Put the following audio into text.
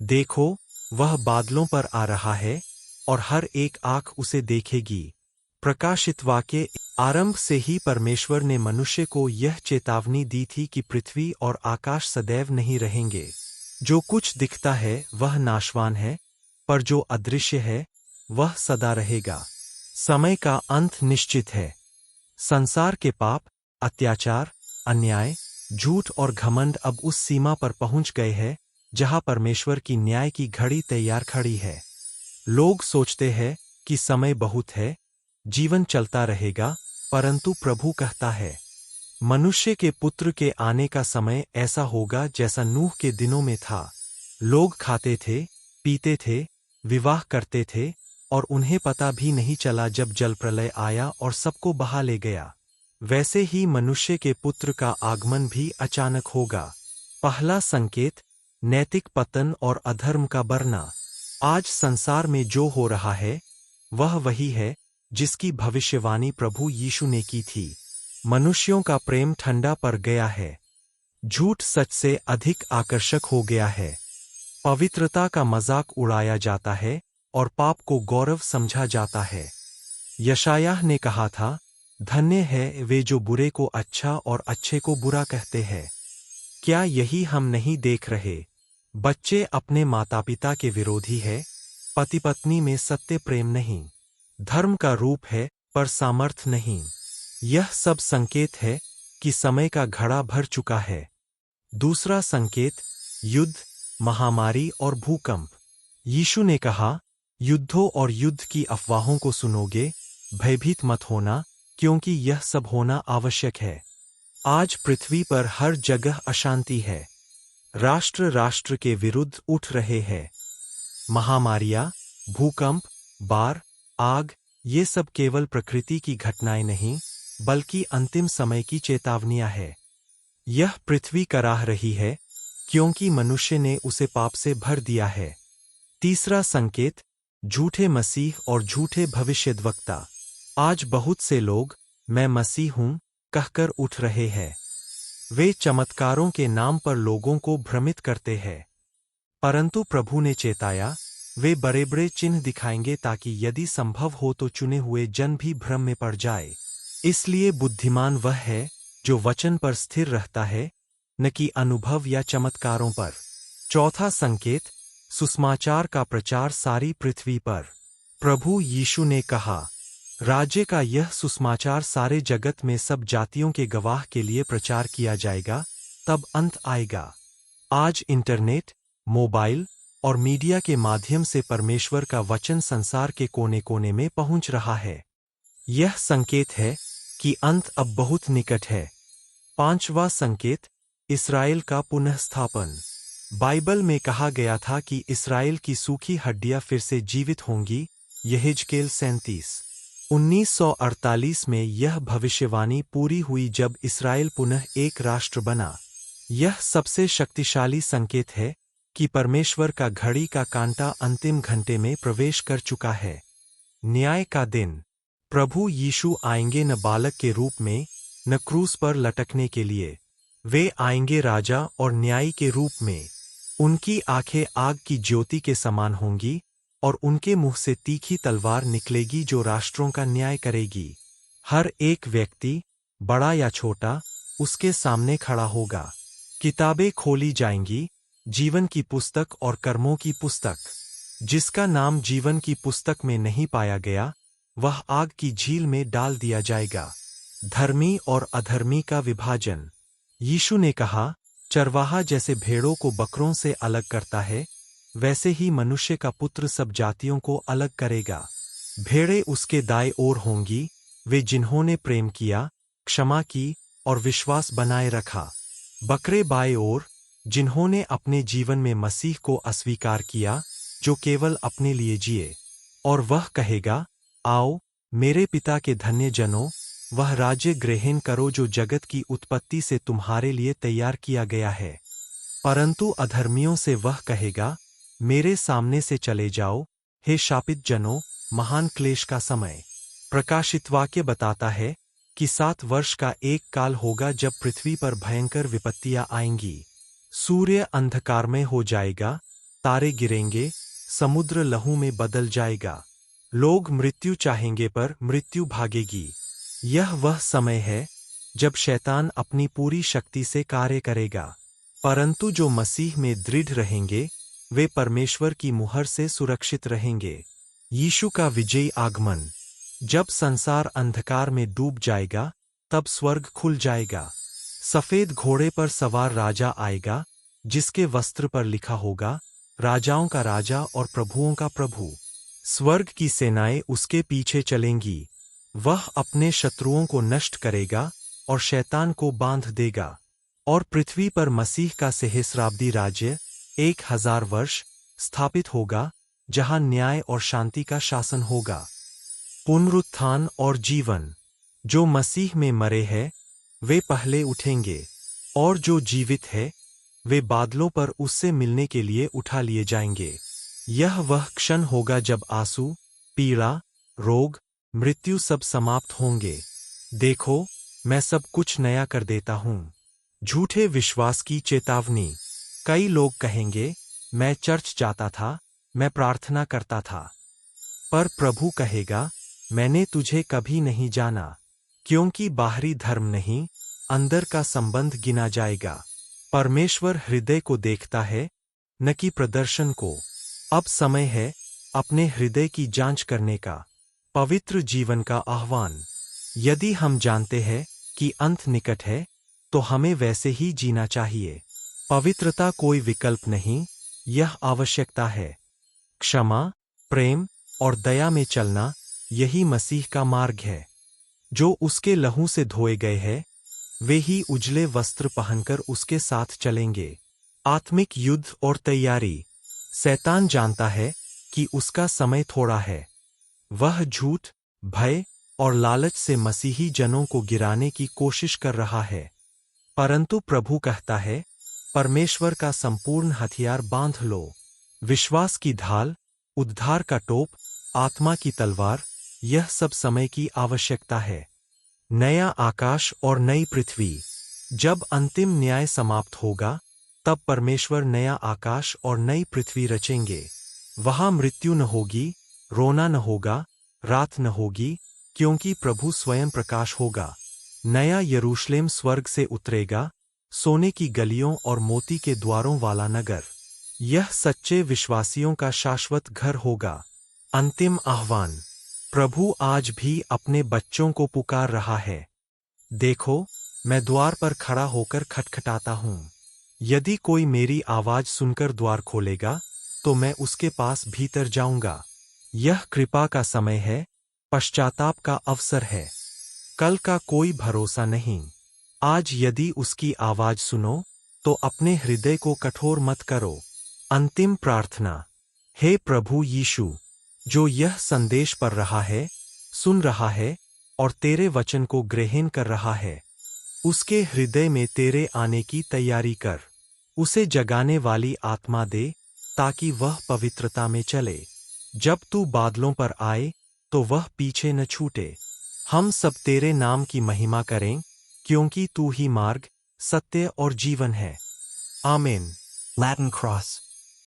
देखो, वह बादलों पर आ रहा है और हर एक आँख उसे देखेगी। प्रकाशित वाक्य। आरंभ से ही परमेश्वर ने मनुष्य को यह चेतावनी दी थी कि पृथ्वी और आकाश सदैव नहीं रहेंगे। जो कुछ दिखता है वह नाशवान है, पर जो अदृश्य है वह सदा रहेगा। समय का अंत निश्चित है। संसार के पाप, अत्याचार, अन्याय, झूठ और घमंड अब उस सीमा पर पहुंच गए हैं जहां परमेश्वर की न्याय की घड़ी तैयार खड़ी है। लोग सोचते हैं कि समय बहुत है, जीवन चलता रहेगा, परंतु प्रभु कहता है, मनुष्य के पुत्र के आने का समय ऐसा होगा जैसा नूह के दिनों में था। लोग खाते थे, पीते थे, विवाह करते थे और उन्हें पता भी नहीं चला जब जल प्रलय आया और सबको बहा ले गया। वैसे ही मनुष्य के पुत्र का आगमन भी अचानक होगा। पहला संकेत, नैतिक पतन और अधर्म का बढ़ना। आज संसार में जो हो रहा है वह वही है जिसकी भविष्यवाणी प्रभु यीशु ने की थी। मनुष्यों का प्रेम ठंडा पड़ गया है। झूठ सच से अधिक आकर्षक हो गया है। पवित्रता का मजाक उड़ाया जाता है और पाप को गौरव समझा जाता है। यशायाह ने कहा था, धन्य है वे जो बुरे को अच्छा और अच्छे को बुरा कहते हैं। क्या यही हम नहीं देख रहे? बच्चे अपने माता पिता के विरोधी है, पति पत्नी में सत्य प्रेम नहीं, धर्म का रूप है पर सामर्थ्य नहीं। यह सब संकेत है कि समय का घड़ा भर चुका है। दूसरा संकेत, युद्ध, महामारी और भूकंप। यीशु ने कहा, युद्धों और युद्ध की अफवाहों को सुनोगे, भयभीत मत होना, क्योंकि यह सब होना आवश्यक है। आज पृथ्वी पर हर जगह अशांति है। राष्ट्र राष्ट्र के विरुद्ध उठ रहे हैं। महामारियां, भूकंप, बाढ़, आग, ये सब केवल प्रकृति की घटनाएं नहीं, बल्कि अंतिम समय की चेतावनियां हैं। यह पृथ्वी कराह रही है, क्योंकि मनुष्य ने उसे पाप से भर दिया है। तीसरा संकेत, झूठे मसीह और झूठे भविष्यद्वक्ता। आज बहुत से लोग मैं मसीह हूं कहकर उठ रहे हैं। वे चमत्कारों के नाम पर लोगों को भ्रमित करते हैं। परंतु प्रभु ने चेताया, वे बड़े बड़े चिन्ह दिखाएंगे ताकि यदि संभव हो तो चुने हुए जन भी भ्रम में पड़ जाए। इसलिए बुद्धिमान वह है जो वचन पर स्थिर रहता है, न कि अनुभव या चमत्कारों पर। चौथा संकेत, सुसमाचार का प्रचार सारी पृथ्वी पर। प्रभु यीशु ने कहा, राज्य का यह सुसमाचार सारे जगत में सब जातियों के गवाह के लिए प्रचार किया जाएगा, तब अंत आएगा। आज इंटरनेट, मोबाइल और मीडिया के माध्यम से परमेश्वर का वचन संसार के कोने कोने में पहुंच रहा है। यह संकेत है कि अंत अब बहुत निकट है। पांचवा संकेत, इस्राएल का पुनःस्थापन। बाइबल में कहा गया था कि इस्राएल की सूखी हड्डियां फिर से जीवित होंगी। यहेजकेल 37। 1948 में यह भविष्यवाणी पूरी हुई जब इस्राएल पुनः एक राष्ट्र बना। यह सबसे शक्तिशाली संकेत है कि परमेश्वर का घड़ी का कांटा अंतिम घंटे में प्रवेश कर चुका है। न्याय का दिन। प्रभु यीशु आएंगे न बालक के रूप में, न क्रूस पर लटकने के लिए। वे आएंगे राजा और न्यायी के रूप में। उनकी आंखें आग की ज्योति के समान होंगी और उनके मुंह से तीखी तलवार निकलेगी जो राष्ट्रों का न्याय करेगी। हर एक व्यक्ति, बड़ा या छोटा, उसके सामने खड़ा होगा। किताबें खोली जाएंगी, जीवन की पुस्तक और कर्मों की पुस्तक। जिसका नाम जीवन की पुस्तक में नहीं पाया गया, वह आग की झील में डाल दिया जाएगा। धर्मी और अधर्मी का विभाजन। यीशु ने कहा, चरवाहा जैसे भेड़ों को बकरों से अलग करता है, वैसे ही मनुष्य का पुत्र सब जातियों को अलग करेगा। भेड़ें उसके दाएं ओर होंगी, वे जिन्होंने प्रेम किया, क्षमा की और विश्वास बनाए रखा। बकरे बाएं ओर, जिन्होंने अपने जीवन में मसीह को अस्वीकार किया, जो केवल अपने लिए जिए। और वह कहेगा, आओ मेरे पिता के धन्य जनों, वह राज्य ग्रहण करो जो जगत की उत्पत्ति से तुम्हारे लिए तैयार किया गया है। परंतु अधर्मियों से वह कहेगा, मेरे सामने से चले जाओ, हे शापित जनों, महान क्लेश का समय। प्रकाशित वाक्य बताता है कि 7 वर्ष का एक काल होगा जब पृथ्वी पर भयंकर विपत्तियां आएंगी। सूर्य अंधकारमय हो जाएगा, तारे गिरेंगे, समुद्र लहू में बदल जाएगा। लोग मृत्यु चाहेंगे पर मृत्यु भागेगी। यह वह समय है जब शैतान अपनी पूरी शक्ति से कार्य करेगा, परंतु जो मसीह में दृढ़ रहेंगे वे परमेश्वर की मुहर से सुरक्षित रहेंगे। यीशु का विजयी आगमन। जब संसार अंधकार में डूब जाएगा तब स्वर्ग खुल जाएगा। सफेद घोड़े पर सवार राजा आएगा, जिसके वस्त्र पर लिखा होगा, राजाओं का राजा और प्रभुओं का प्रभु। स्वर्ग की सेनाएं उसके पीछे चलेंगी। वह अपने शत्रुओं को नष्ट करेगा और शैतान को बांध देगा। और पृथ्वी पर मसीह का सहस्राब्दी राज्य 1000 वर्ष स्थापित होगा, जहां न्याय और शांति का शासन होगा। पुनरुत्थान और जीवन। जो मसीह में मरे हैं वे पहले उठेंगे, और जो जीवित है वे बादलों पर उससे मिलने के लिए उठा लिए जाएंगे। यह वह क्षण होगा जब आंसू, पीड़ा, रोग, मृत्यु सब समाप्त होंगे। देखो, मैं सब कुछ नया कर देता हूँ। झूठे विश्वास की चेतावनी। कई लोग कहेंगे, मैं चर्च जाता था, मैं प्रार्थना करता था, पर प्रभु कहेगा, मैंने तुझे कभी नहीं जाना। क्योंकि बाहरी धर्म नहीं, अंदर का संबंध गिना जाएगा। परमेश्वर हृदय को देखता है, न कि प्रदर्शन को। अब समय है अपने हृदय की जांच करने का। पवित्र जीवन का आह्वान। यदि हम जानते हैं कि अंत निकट है, तो हमें वैसे ही जीना चाहिए। पवित्रता कोई विकल्प नहीं, यह आवश्यकता है। क्षमा, प्रेम और दया में चलना, यही मसीह का मार्ग है। जो उसके लहू से धोए गए हैं, वे ही उजले वस्त्र पहनकर उसके साथ चलेंगे। आत्मिक युद्ध और तैयारी। शैतान जानता है कि उसका समय थोड़ा है। वह झूठ, भय और लालच से मसीही जनों को गिराने की कोशिश कर रहा है, परंतु प्रभु कहता है, परमेश्वर का संपूर्ण हथियार बांध लो। विश्वास की ढाल, उद्धार का टोप, आत्मा की तलवार, यह सब समय की आवश्यकता है। नया आकाश और नई पृथ्वी। जब अंतिम न्याय समाप्त होगा, तब परमेश्वर नया आकाश और नई पृथ्वी रचेंगे। वहां मृत्यु न होगी, रोना न होगा, रात न होगी, क्योंकि प्रभु स्वयं प्रकाश होगा। नया यरूशलेम स्वर्ग से उतरेगा, सोने की गलियों और मोती के द्वारों वाला नगर। यह सच्चे विश्वासियों का शाश्वत घर होगा। अंतिम आह्वान। प्रभु आज भी अपने बच्चों को पुकार रहा है। देखो, मैं द्वार पर खड़ा होकर खटखटाता हूँ। यदि कोई मेरी आवाज सुनकर द्वार खोलेगा, तो मैं उसके पास भीतर जाऊंगा। यह कृपा का समय है, पश्चाताप का अवसर है। कल का कोई भरोसा नहीं। आज यदि उसकी आवाज सुनो, तो अपने हृदय को कठोर मत करो। अंतिम प्रार्थना। हे प्रभु यीशु, जो यह संदेश पढ़ रहा है, सुन रहा है और तेरे वचन को ग्रहण कर रहा है, उसके हृदय में तेरे आने की तैयारी कर। उसे जगाने वाली आत्मा दे, ताकि वह पवित्रता में चले। जब तू बादलों पर आए, तो वह पीछे न छूटे। हम सब तेरे नाम की महिमा करें, क्योंकि तू ही मार्ग, सत्य और जीवन है। आमीन। Latin Cross.